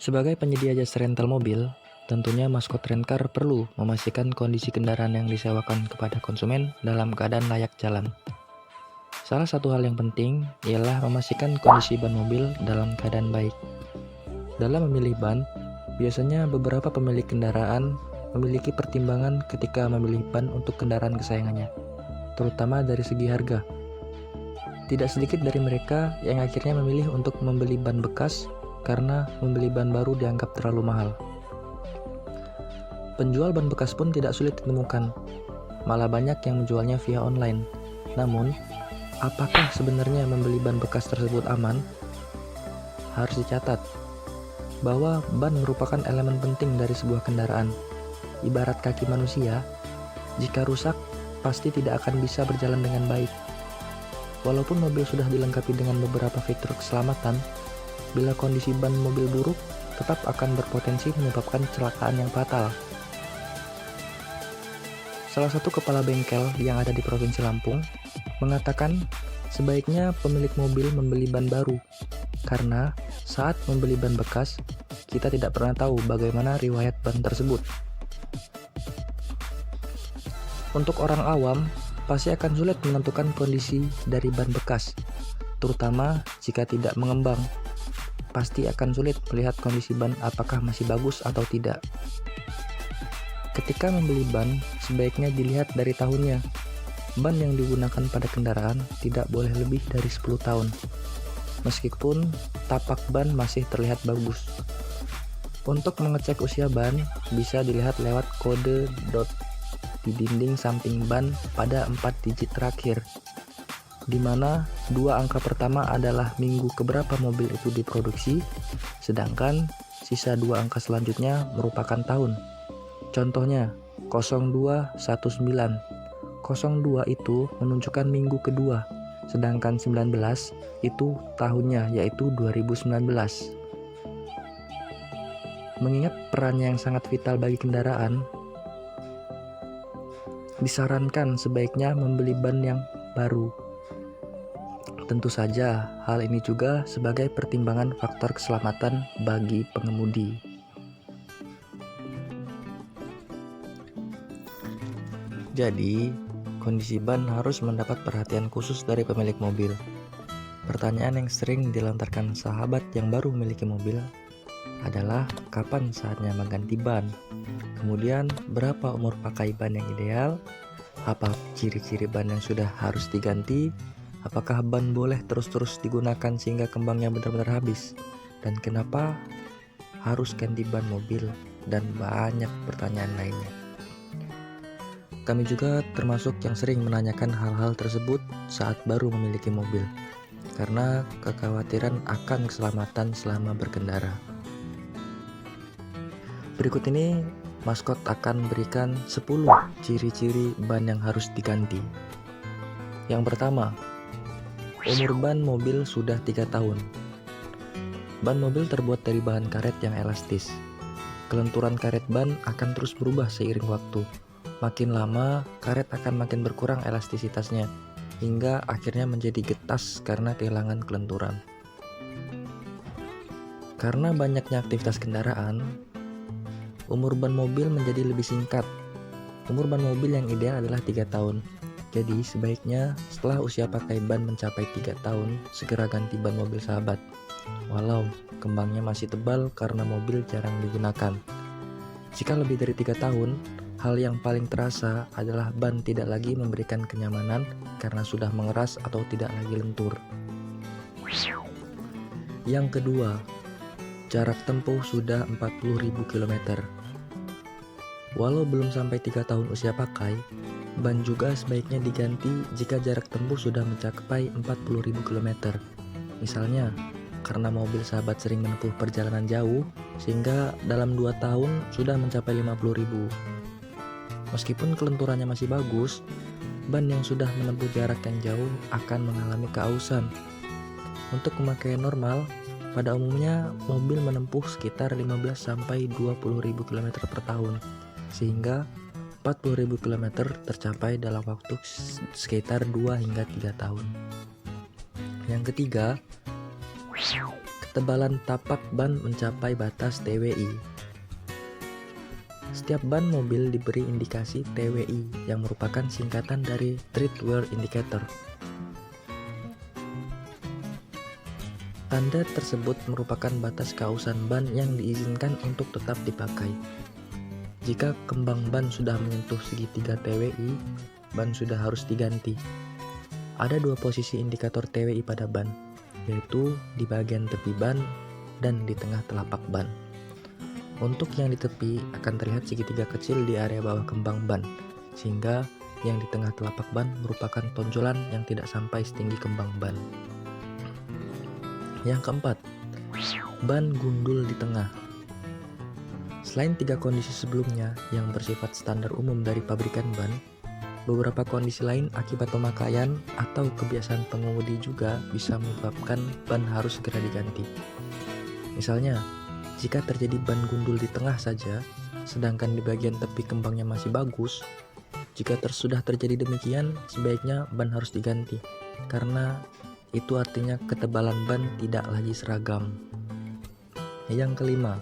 Sebagai penyedia jasa rental mobil, tentunya maskot Rencar perlu memastikan kondisi kendaraan yang disewakan kepada konsumen dalam keadaan layak jalan. Salah satu hal yang penting ialah memastikan kondisi ban mobil dalam keadaan baik. Dalam memilih ban, biasanya beberapa pemilik kendaraan memiliki pertimbangan ketika memilih ban untuk kendaraan kesayangannya, terutama dari segi harga. Tidak sedikit dari mereka yang akhirnya memilih untuk membeli ban bekas karena membeli ban baru dianggap terlalu mahal. Penjual ban bekas pun tidak sulit ditemukan, malah banyak yang menjualnya via online. Namun, apakah sebenarnya membeli ban bekas tersebut aman? Harus dicatat bahwa ban merupakan elemen penting dari sebuah kendaraan. Ibarat kaki manusia, jika rusak, pasti tidak akan bisa berjalan dengan baik. Walaupun mobil sudah dilengkapi dengan beberapa fitur keselamatan, bila kondisi ban mobil buruk, tetap akan berpotensi menyebabkan kecelakaan yang fatal. Salah satu kepala bengkel yang ada di Provinsi Lampung mengatakan sebaiknya pemilik mobil membeli ban baru, karena saat membeli ban bekas, kita tidak pernah tahu bagaimana riwayat ban tersebut. Untuk orang awam, pasti akan sulit menentukan kondisi dari ban bekas, terutama jika tidak mengembang. Pasti akan sulit melihat kondisi ban apakah masih bagus atau tidak. Ketika membeli ban, sebaiknya dilihat dari tahunnya. Ban yang digunakan pada kendaraan tidak boleh lebih dari 10 tahun. Meskipun tapak ban masih terlihat bagus. Untuk mengecek usia ban, bisa dilihat lewat kode dot di dinding samping ban pada 4 digit terakhir, di mana 2 angka pertama adalah minggu keberapa mobil itu diproduksi, sedangkan sisa 2 angka selanjutnya merupakan tahun. Contohnya 0219. 02 itu menunjukkan minggu kedua, sedangkan 19 itu tahunnya, yaitu 2019. Mengingat perannya yang sangat vital bagi kendaraan, disarankan sebaiknya membeli ban yang baru. Tentu saja, hal ini juga sebagai pertimbangan faktor keselamatan bagi pengemudi. Jadi, kondisi ban harus mendapat perhatian khusus dari pemilik mobil. Pertanyaan yang sering dilontarkan sahabat yang baru memiliki mobil adalah kapan saatnya mengganti ban. Kemudian, berapa umur pakai ban yang ideal? Apa ciri-ciri ban yang sudah harus diganti? Apakah ban boleh terus-terus digunakan sehingga kembangnya benar-benar habis? Dan kenapa harus ganti ban mobil? Dan banyak pertanyaan lainnya. Kami juga termasuk yang sering menanyakan hal-hal tersebut saat baru memiliki mobil, karena kekhawatiran akan keselamatan selama berkendara. Berikut ini maskot akan berikan 10 ciri-ciri ban yang harus diganti. Yang pertama, umur ban mobil sudah 3 tahun. Ban mobil terbuat dari bahan karet yang elastis. Kelenturan karet ban akan terus berubah seiring waktu. Makin lama, karet akan makin berkurang elastisitasnya, hingga akhirnya menjadi getas karena kehilangan kelenturan. Karena banyaknya aktivitas kendaraan, umur ban mobil menjadi lebih singkat. Umur ban mobil yang ideal adalah 3 tahun. Jadi sebaiknya setelah usia pakai ban mencapai 3 tahun, segera ganti ban mobil sahabat. Walau kembangnya masih tebal karena mobil jarang digunakan. Jika lebih dari 3 tahun, hal yang paling terasa adalah ban tidak lagi memberikan kenyamanan karena sudah mengeras atau tidak lagi lentur. Yang kedua, jarak tempuh sudah 40.000 km. Walau belum sampai 3 tahun usia pakai, ban juga sebaiknya diganti jika jarak tempuh sudah mencapai 40.000 km. Misalnya, karena mobil sahabat sering menempuh perjalanan jauh, sehingga dalam 2 tahun sudah mencapai 50.000. Meskipun kelenturannya masih bagus, ban yang sudah menempuh jarak yang jauh akan mengalami keausan. Untuk pemakaian normal, pada umumnya mobil menempuh sekitar 15-20.000 km per tahun, sehingga 40.000 km tercapai dalam waktu sekitar 2 hingga 3 tahun. Yang ketiga, ketebalan tapak ban mencapai batas TWI. Setiap ban mobil diberi indikasi TWI yang merupakan singkatan dari Tread Wear Indicator. Tanda tersebut merupakan batas keausan ban yang diizinkan untuk tetap dipakai. Jika kembang ban sudah menyentuh segitiga TWI, ban sudah harus diganti. Ada dua posisi indikator TWI pada ban, yaitu di bagian tepi ban dan di tengah telapak ban. Untuk yang di tepi akan terlihat segitiga kecil di area bawah kembang ban, sehingga yang di tengah telapak ban merupakan tonjolan yang tidak sampai setinggi kembang ban. Yang keempat, ban gundul di tengah. Selain 3 kondisi sebelumnya yang bersifat standar umum dari pabrikan ban, beberapa kondisi lain akibat pemakaian atau kebiasaan pengemudi juga bisa menyebabkan ban harus segera diganti. Misalnya, jika terjadi ban gundul di tengah saja, sedangkan di bagian tepi kembangnya masih bagus, jika sudah terjadi demikian, sebaiknya ban harus diganti, karena itu artinya ketebalan ban tidak lagi seragam. Yang kelima,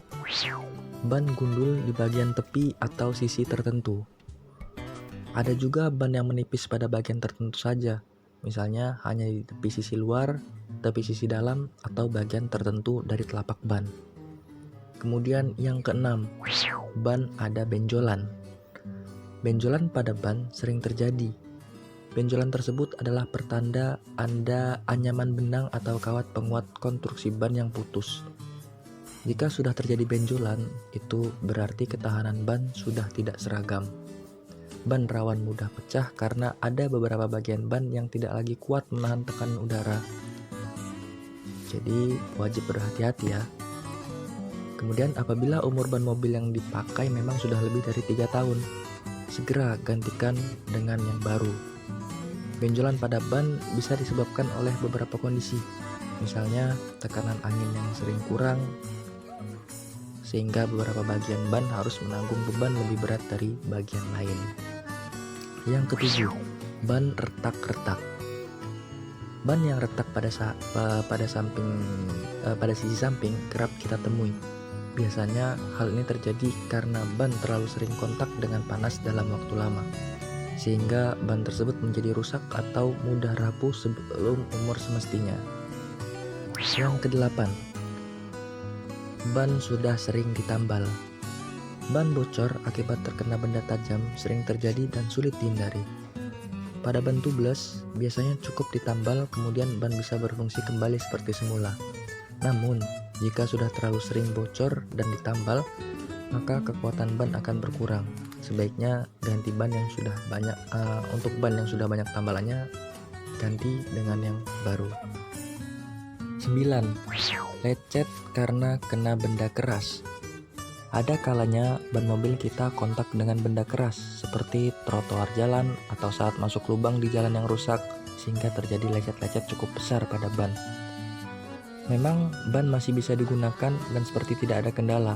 ban gundul di bagian tepi atau sisi tertentu. Ada juga ban yang menipis pada bagian tertentu saja, misalnya hanya di tepi sisi luar, tepi sisi dalam, atau bagian tertentu dari telapak ban. Kemudian yang keenam, ban ada benjolan. Benjolan pada ban sering terjadi. Benjolan tersebut adalah pertanda ada anyaman benang atau kawat penguat konstruksi ban yang putus. Jika sudah terjadi benjolan, itu berarti ketahanan ban sudah tidak seragam. Ban rawan mudah pecah karena ada beberapa bagian ban yang tidak lagi kuat menahan tekanan udara. Jadi wajib berhati-hati ya. Kemudian apabila umur ban mobil yang dipakai memang sudah lebih dari 3 tahun, segera gantikan dengan yang baru. Benjolan pada ban bisa disebabkan oleh beberapa kondisi, misalnya tekanan angin yang sering kurang, sehingga beberapa bagian ban harus menanggung beban lebih berat dari bagian lain. Yang ketujuh, ban retak-retak. Ban yang retak pada sisi samping kerap kita temui. Biasanya hal ini terjadi karena ban terlalu sering kontak dengan panas dalam waktu lama, sehingga ban tersebut menjadi rusak atau mudah rapuh sebelum umur semestinya. Yang kedelapan, ban sudah sering ditambal. Ban bocor akibat terkena benda tajam sering terjadi dan sulit dihindari. Pada ban tubeless, biasanya cukup ditambal kemudian ban bisa berfungsi kembali seperti semula. Namun, jika sudah terlalu sering bocor dan ditambal, maka kekuatan ban akan berkurang. Sebaiknya ganti ban yang sudah banyak. Untuk ban yang sudah banyak tambalannya, ganti dengan yang baru. 9. Lecet karena kena benda keras. Ada kalanya ban mobil kita kontak dengan benda keras seperti trotoar jalan atau saat masuk lubang di jalan yang rusak, sehingga terjadi lecet-lecet cukup besar pada ban. Memang ban masih bisa digunakan dan seperti tidak ada kendala.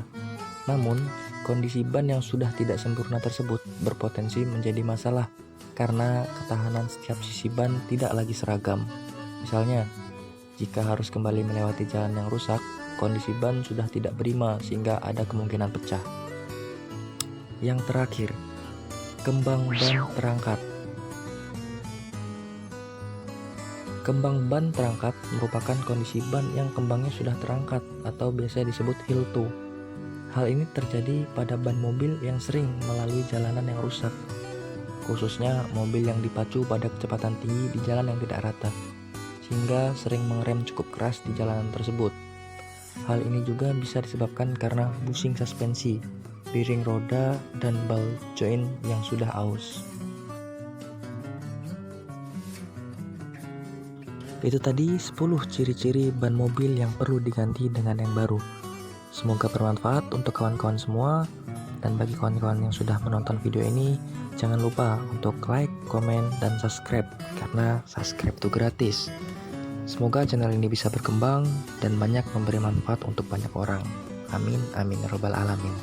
Namun, kondisi ban yang sudah tidak sempurna tersebut berpotensi menjadi masalah karena ketahanan setiap sisi ban tidak lagi seragam. Misalnya, jika harus kembali melewati jalan yang rusak, kondisi ban sudah tidak prima sehingga ada kemungkinan pecah. Yang terakhir, kembang ban terangkat. Kembang ban terangkat merupakan kondisi ban yang kembangnya sudah terangkat atau biasa disebut heel toe. Hal ini terjadi pada ban mobil yang sering melalui jalanan yang rusak, khususnya mobil yang dipacu pada kecepatan tinggi di jalan yang tidak rata, sehingga sering mengerem cukup keras di jalanan tersebut. Hal ini juga bisa disebabkan karena bushing suspensi, piring roda, dan ball joint yang sudah aus. Itu tadi 10 ciri-ciri ban mobil yang perlu diganti dengan yang baru. Semoga bermanfaat untuk kawan-kawan semua. Dan bagi kawan-kawan yang sudah menonton video ini, jangan lupa untuk like, komen, dan subscribe, karena subscribe itu gratis. Semoga channel ini bisa berkembang dan banyak memberi manfaat untuk banyak orang. Amin, amin, ya robbal alamin.